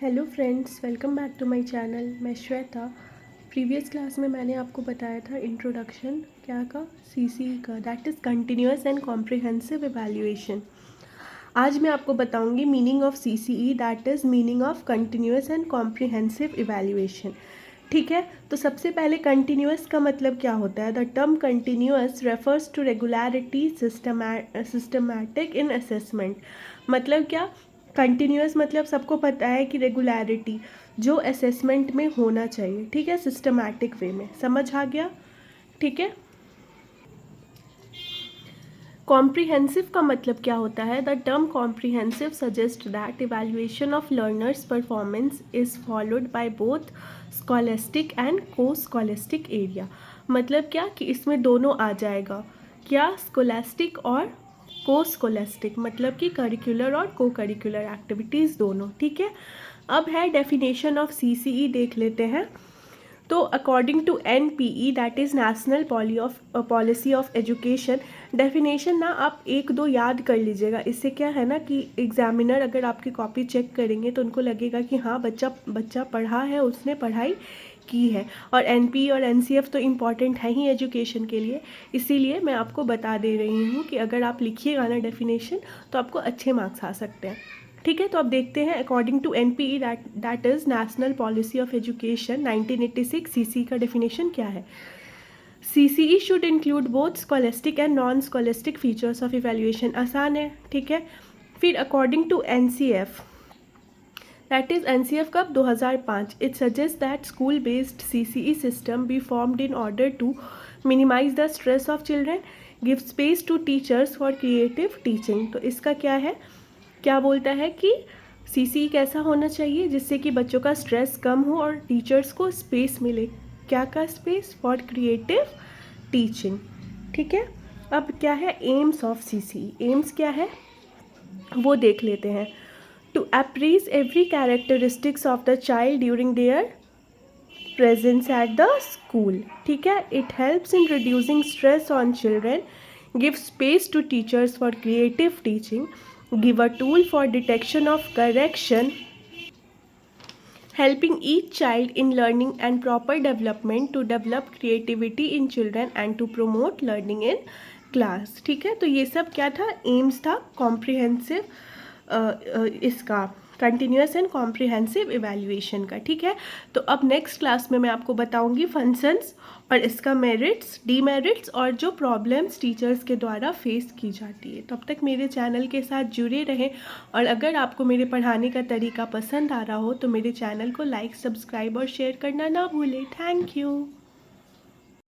Hello friends, welcome back to my channel. मैं Shweta. Previous class में मैंने आपको बताया था इंट्रोडक्शन क्या का, सीसीई का, that is continuous and comprehensive evaluation. आज मैं आपको बताऊंगी meaning of CCE, that is meaning of continuous and comprehensive evaluation. ठीक है, तो सबसे पहले कंटिन्यूअस का मतलब क्या होता है। The term continuous refers to regularity systematic in assessment. मतलब क्या, कंटिन्यूअस मतलब सबको पता है कि रेगुलरिटी जो असेसमेंट में होना चाहिए, ठीक है, सिस्टमैटिक वे में। समझ आ गया? ठीक है। कॉम्प्रिहेंसिव का मतलब क्या होता है। The term comprehensive suggest that evaluation of learners performance is followed by both scholastic and को स्कॉलेस्टिक एरिया। मतलब क्या कि इसमें दोनों आ जाएगा, क्या, स्कॉलेस्टिक और को स्कॉलेस्टिक, मतलब कि करिकुलर और को करिकुलर एक्टिविटीज़ दोनों। ठीक है, अब है डेफिनेशन ऑफ सीसीई, देख लेते हैं। तो according to NPE, that is national policy of education, definition ना आप एक दो याद कर लीजिएगा। इससे क्या है ना कि एग्जामिनर अगर आपकी कॉपी चेक करेंगे तो उनको लगेगा कि हाँ बच्चा पढ़ा है, उसने पढ़ाई की है। और NPE और NCF तो इम्पॉर्टेंट है ही एजुकेशन के लिए, इसीलिए मैं आपको बता दे रही हूँ कि अगर आप लिखिएगा ना डेफिनेशन तो आपको अच्छे मार्क्स आ सकते हैं। ठीक है, तो अब देखते हैं according to NPE, that is national policy of education 1986, CC का डेफिनेशन क्या है। CCE should include both scholastic and non scholastic features of evaluation. आसान है, ठीक है। फिर according to NCF, that is NCF कब, 2005, it suggest that school based CCE system be formed in order to minimise the stress of children, give space to teachers for creative teaching. तो इसका क्या है, क्या बोलता है कि सीसीई कैसा होना चाहिए जिससे कि बच्चों का स्ट्रेस कम हो और टीचर्स को स्पेस मिले। क्या का स्पेस, फॉर क्रिएटिव टीचिंग। ठीक है, अब क्या है एम्स ऑफ सीसीई। एम्स क्या है वो देख लेते हैं। To appraise every characteristics of the child during their presence at the school। ठीक है, it helps in reducing stress on children, give space to teachers for creative teaching, give a tool for detection of correction, helping each child in learning and proper development, to develop creativity in children and to promote learning in class। ठीक है, तो ये सब क्या था, AIIMS था comprehensive इसका continuous and comprehensive evaluation का। ठीक है, तो अब नेक्स्ट क्लास में मैं आपको बताऊंगी फंक्शंस और इसका मेरिट्स, डीमेरिट्स और जो प्रॉब्लम्स टीचर्स के द्वारा फेस की जाती है। तब तक मेरे चैनल के साथ जुड़े रहें और अगर आपको मेरे पढ़ाने का तरीका पसंद आ रहा हो तो मेरे चैनल को लाइक, सब्सक्राइब और शेयर करना ना भूलें। Thank you.